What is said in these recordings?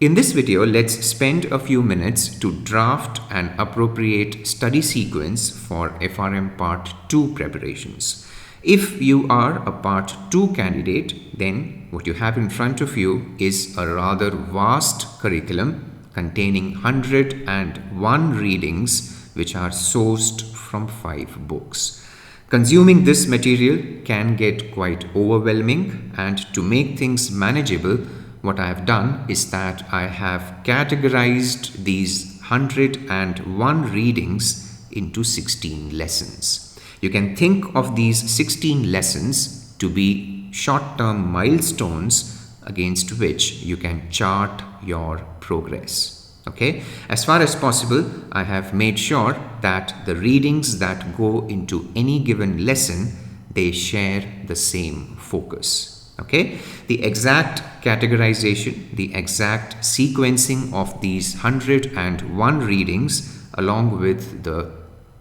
In this video, let's spend a few minutes to draft an appropriate study sequence for FRM Part 2 preparations. If you are a Part 2 candidate, then what you have in front of you is a rather vast curriculum containing 101 readings which are sourced from 5 books. Consuming this material can get quite overwhelming, and to make things manageable, what I have done is that I have categorized these 101 readings into 16 lessons. You can think of these 16 lessons to be short-term milestones against which you can chart your progress. Okay? As far as possible, I have made sure that the readings that go into any given lesson, they share the same focus. Okay, the exact categorization, the exact sequencing of these 101 readings along with the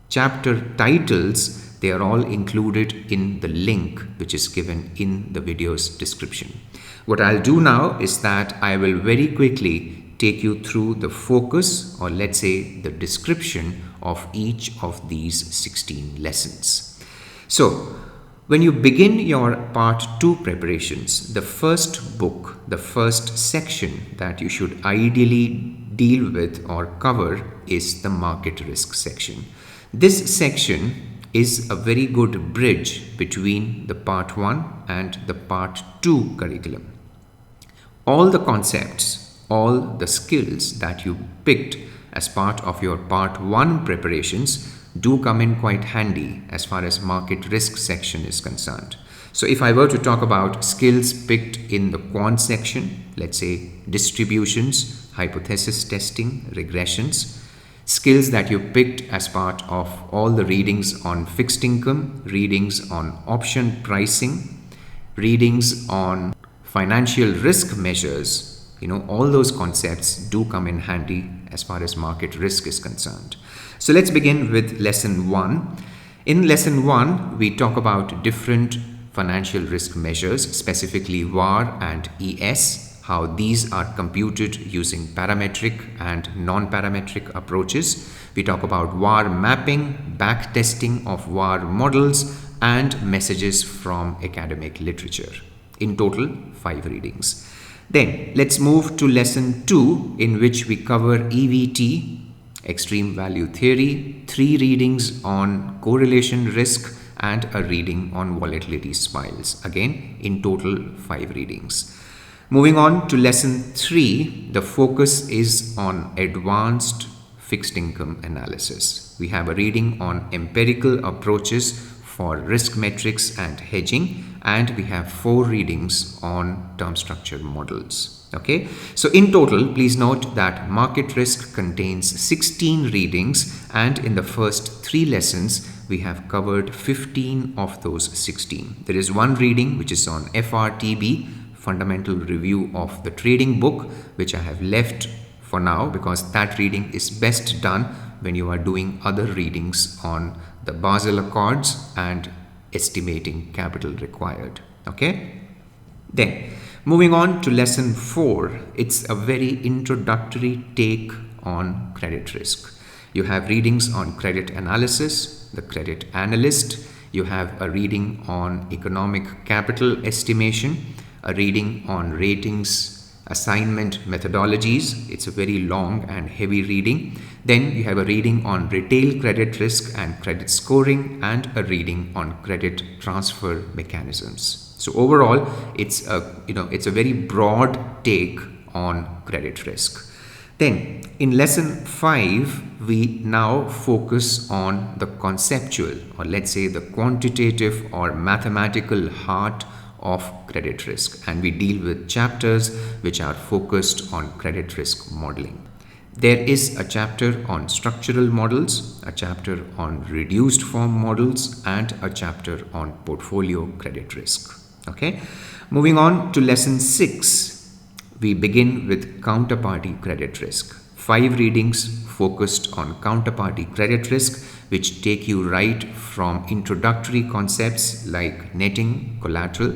chapter titles, they are all included in the link which is given in the video's description. What I'll do now is that I will very quickly take you through the focus, or let's say the description of each of these 16 lessons. So, when you begin your Part 2 preparations, the first book, the first section that you should ideally deal with or cover is the market risk section. This section is a very good bridge between the Part 1 and the Part 2 curriculum. All the concepts, all the skills that you picked as part of your Part 1 preparations do come in quite handy as far as market risk section is concerned. So if I were to talk about skills picked in the quant section, let's say distributions, hypothesis testing, regressions, skills that you picked as part of all the readings on fixed income, readings on option pricing, readings on financial risk measures, all those concepts do come in handy as far as market risk is concerned. So let's begin with lesson 1. In lesson 1, we talk about different financial risk measures, specifically VaR and ES, how these are computed using parametric and non-parametric approaches. We talk about VaR mapping, back testing of VaR models, and messages from academic literature. In total, 5 readings. Then let's move to lesson 2, in which we cover EVT, extreme value theory, 3 readings on correlation risk, and a reading on volatility spirals. Again, in total 5 readings. Moving on to lesson 3, the focus is on advanced fixed income analysis. We have a reading on empirical approaches for risk metrics and hedging, and we have 4 readings on term structure models. Okay, so in total, please note that market risk contains 16 readings, and in the first 3 lessons, we have covered 15 of those 16. There is 1 reading which is on FRTB, Fundamental Review of the Trading Book, which I have left for now because that reading is best done when you are doing other readings on the Basel Accords and estimating capital required. Okay, then moving on to lesson 4, it's a very introductory take on credit risk. You have readings on credit analysis, the credit analyst. You have a reading on economic capital estimation, a reading on ratings assignment methodologies. It's a very long and heavy reading. Then you have a reading on retail credit risk and credit scoring, and a reading on credit transfer mechanisms. So overall, it's a very broad take on credit risk. Then in lesson 5, we now focus on the conceptual, or let's say the quantitative or mathematical heart of credit risk, and we deal with chapters which are focused on credit risk modeling. There is a chapter on structural models, a chapter on reduced form models, and a chapter on portfolio credit risk. Okay, moving on to lesson 6, we begin with counterparty credit risk. 5 readings focused on counterparty credit risk, which take you right from introductory concepts like netting collateral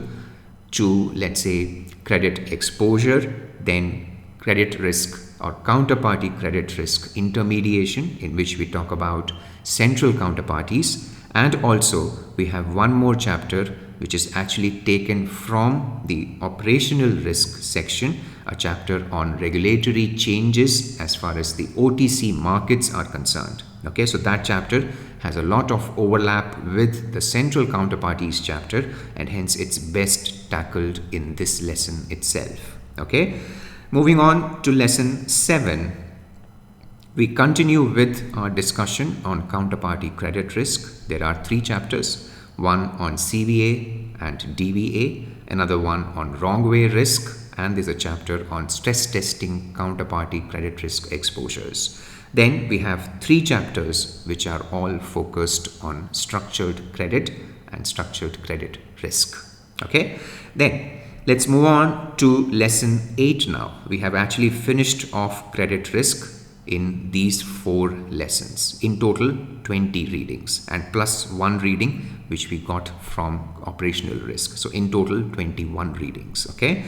to, let's say, credit exposure, then credit risk or counterparty credit risk intermediation, in which we talk about central counterparties. And also we have one more chapter which is actually taken from the operational risk section, a chapter on regulatory changes as far as the OTC markets are concerned. Okay, so that chapter has a lot of overlap with the central counterparties chapter, and hence it's best tackled in this lesson itself. Okay, moving on to lesson 7. We continue with our discussion on counterparty credit risk. There are 3 chapters, one on CVA and DVA, another one on wrong way risk, and there's a chapter on stress testing counterparty credit risk exposures. Then we have 3 chapters which are all focused on structured credit and structured credit risk. Okay, then let's move on to lesson 8 now. We have actually finished off credit risk in these 4 lessons. In total 20 readings and plus 1 reading which we got from operational risk. So in total 21 readings. Okay,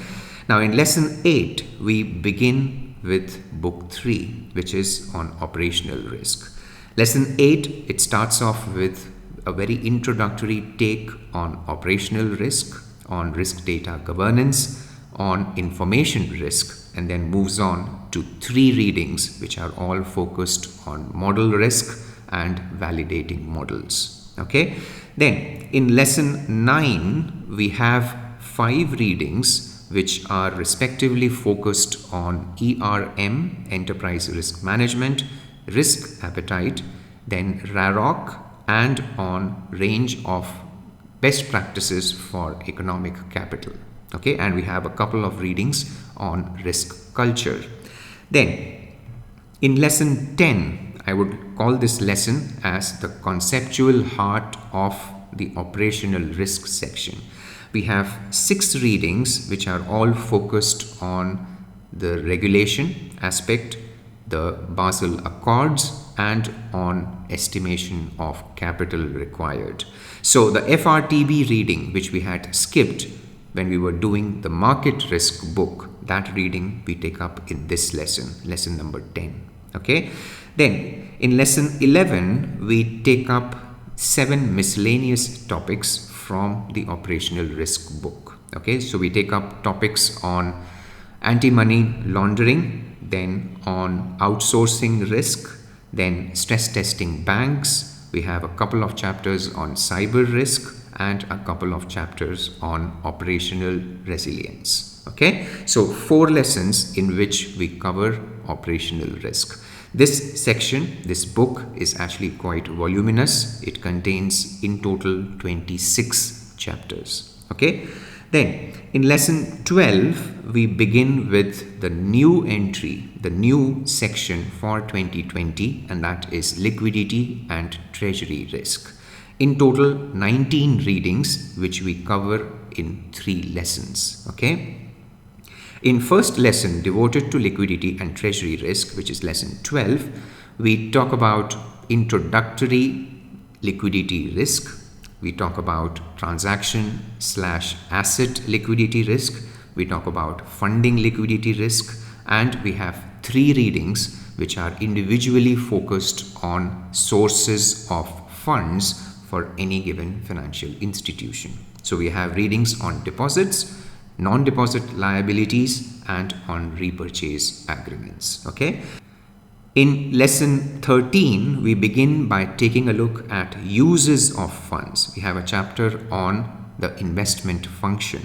now in lesson 8 we begin with book 3, which is on operational risk. Lesson 8, it starts off with a very introductory take on operational risk, on risk data governance, on information risk, and then moves on to 3 readings which are all focused on model risk and validating models. Okay, then in lesson 9 we have 5 readings which are respectively focused on ERM, enterprise risk management, risk appetite, then RAROC, and on range of best practices for economic capital. Okay, and we have a couple of readings on risk culture. Then in lesson 10, I would call this lesson as the conceptual heart of the operational risk section. We have 6 readings which are all focused on the regulation aspect, the Basel Accords, and on estimation of capital required. So the FRTB reading which we had skipped when we were doing the market risk book, that reading we take up in this lesson, lesson number 10. Okay, then in lesson 11 we take up 7 miscellaneous topics from the operational risk book. Okay, so we take up topics on anti-money laundering, then on outsourcing risk, then stress testing banks. We have a couple of chapters on cyber risk and a couple of chapters on operational resilience. Okay, so 4 lessons in which we cover operational risk. This section, this book is actually quite voluminous. It contains in total 26 chapters. Okay, then in lesson 12 we begin with the new entry, the new section for 2020, and that is liquidity and treasury risk. In total 19 readings which we cover in 3 lessons. Okay, in first lesson devoted to liquidity and treasury risk, which is lesson 12, we talk about introductory liquidity risk. We talk about transaction/asset liquidity risk. We talk about funding liquidity risk, and we have 3 readings which are individually focused on sources of funds for any given financial institution. So we have readings on deposits, non-deposit liabilities, and on repurchase agreements. Okay, in lesson 13 we begin by taking a look at uses of funds. We have a chapter on the investment function.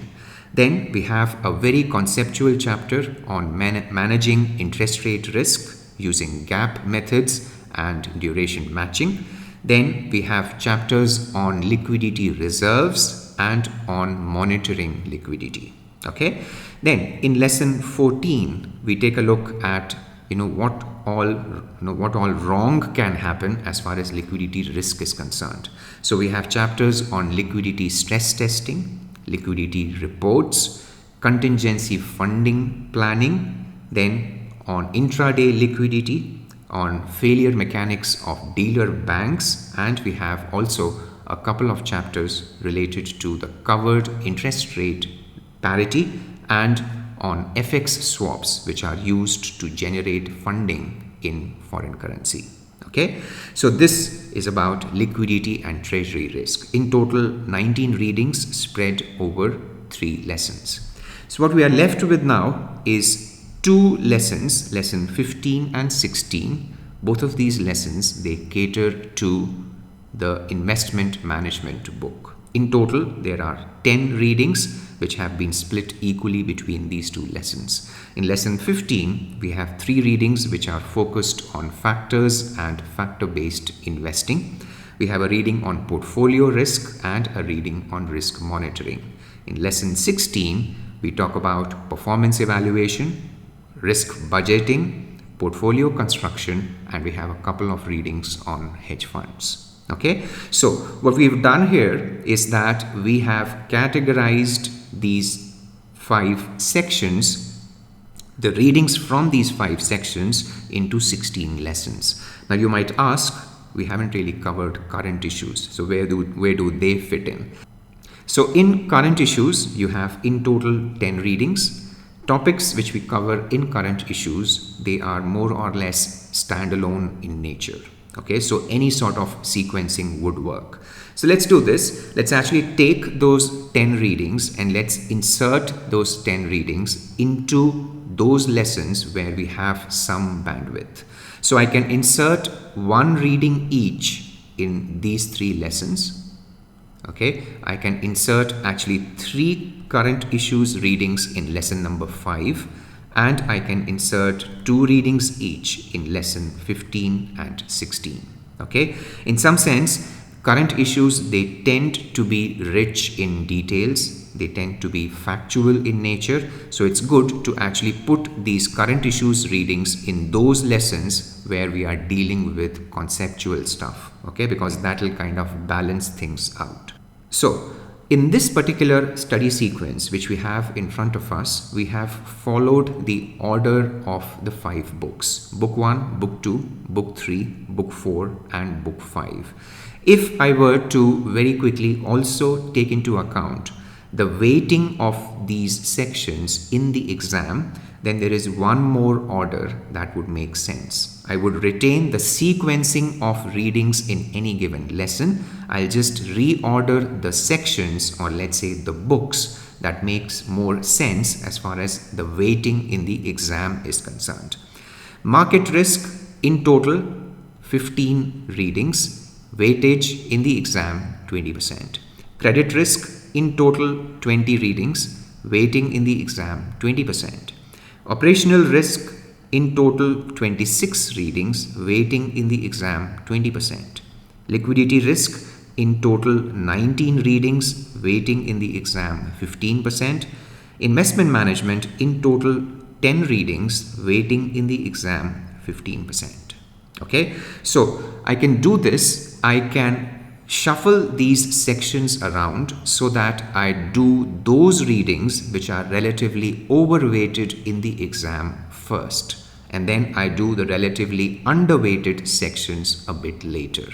Then we have a very conceptual chapter on managing interest rate risk using gap methods and duration matching. Then we have chapters on liquidity reserves and on monitoring liquidity. Okay, then in lesson 14 we take a look at what all wrong can happen as far as liquidity risk is concerned. So we have chapters on liquidity stress testing, liquidity reports, contingency funding planning, then on intraday liquidity, on failure mechanics of dealer banks, and we have also a couple of chapters related to the covered interest rate parity and on FX swaps, which are used to generate funding in foreign currency. Okay, so this is about liquidity and treasury risk. In total, 19 readings spread over 3 lessons. So what we are left with now is 2 lessons, lesson 15 and 16. Both of these lessons, they cater to the investment management book. In total, there are 10 readings which have been split equally between these 2 lessons. In lesson 15, we have 3 readings which are focused on factors and factor-based investing. We have a reading on portfolio risk and a reading on risk monitoring. In lesson 16, we talk about performance evaluation, risk budgeting, portfolio construction, and we have a couple of readings on hedge funds. Okay, so what we've done here is that we have categorized these 5 sections, the readings from these 5 sections, into 16 lessons. Now you might ask, we haven't really covered current issues, so where do they fit in? So in current issues, you have in total 10 readings. Topics which we cover in current issues, they are more or less standalone in nature. Okay, so any sort of sequencing would work. So let's do this. Let's actually take those 10 readings and let's insert those 10 readings into those lessons where we have some bandwidth. So I can insert 1 reading each in these 3 lessons. Okay, I can insert actually 3 current issues readings in lesson number 5. And I can insert 2 readings each in lesson 15 and 16. Okay, in some sense, current issues, they tend to be rich in details, they tend to be factual in nature, so it's good to actually put these current issues readings in those lessons where we are dealing with conceptual stuff, okay, because that will kind of balance things out. So in this particular study sequence which we have in front of us, we have followed the order of the 5 books. Book 1, Book 2, Book 3, Book 4 and Book 5. If I were to very quickly also take into account the weighting of these sections in the exam, then there is one more order that would make sense. I would retain the sequencing of readings in any given lesson. I'll just reorder the sections, or let's say the books, that makes more sense as far as the weighting in the exam is concerned. Market risk, in total 15 readings, weightage in the exam 20%. Credit risk, in total 20 readings, weighting in the exam 20%. Operational risk, in total 26 readings, weighting in the exam 20%. Liquidity risk, in total 19 readings, weighting in the exam 15%. Investment management, in total 10 readings, weighting in the exam 15%. Okay, so I can do this. I can shuffle these sections around so that I do those readings which are relatively overweighted in the exam first, and then I do the relatively underweighted sections a bit later.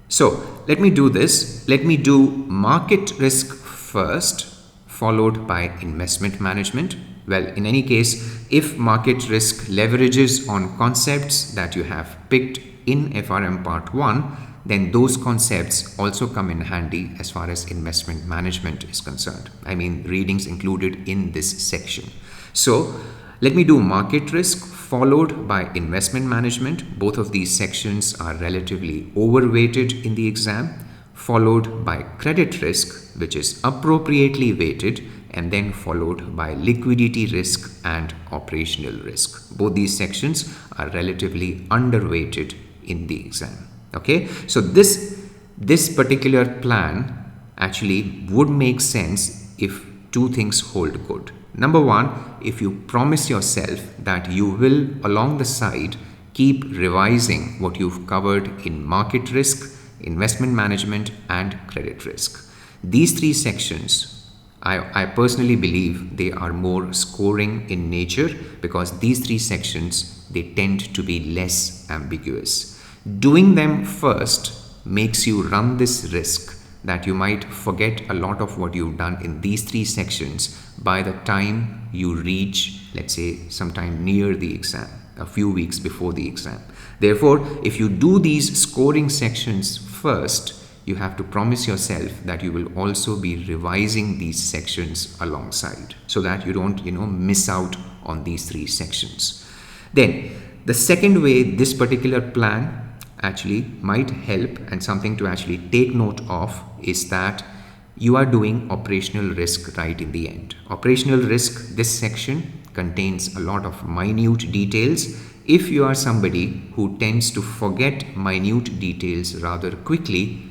So let me do this. Let me do market risk first, followed by investment management. Well, in any case, if market risk leverages on concepts that you have picked in FRM Part 1, then those concepts also come in handy as far as investment management is concerned. I mean, readings included in this section. So let me do market risk followed by investment management. Both of these sections are relatively overweighted in the exam, followed by credit risk, which is appropriately weighted, and then followed by liquidity risk and operational risk. Both these sections are relatively underweighted in the exam. Okay, so this particular plan actually would make sense if 2 things hold good. Number 1, if you promise yourself that you will along the side keep revising what you've covered in market risk, investment management and credit risk. These 3 sections, I personally believe they are more scoring in nature because these 3 sections, they tend to be less ambiguous. Doing them first makes you run this risk that you might forget a lot of what you've done in these 3 sections by the time you reach, let's say, sometime near the exam, a few weeks before the exam. Therefore, if you do these scoring sections first, you have to promise yourself that you will also be revising these sections alongside, so that you don't, miss out on these 3 sections. Then, the second way this particular plan actually might help, and something to actually take note of, is that you are doing operational risk right in the end. Operational risk, this section contains a lot of minute details. If you are somebody who tends to forget minute details rather quickly,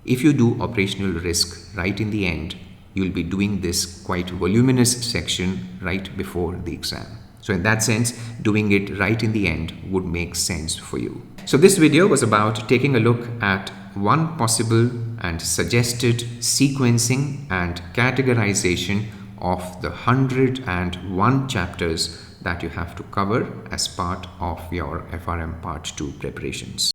if you do operational risk right in the end, you'll be doing this quite voluminous section right before the exam. So in that sense, doing it right in the end would make sense for you. So this video was about taking a look at one possible and suggested sequencing and categorization of the 101 chapters that you have to cover as part of your FRM Part 2 preparations.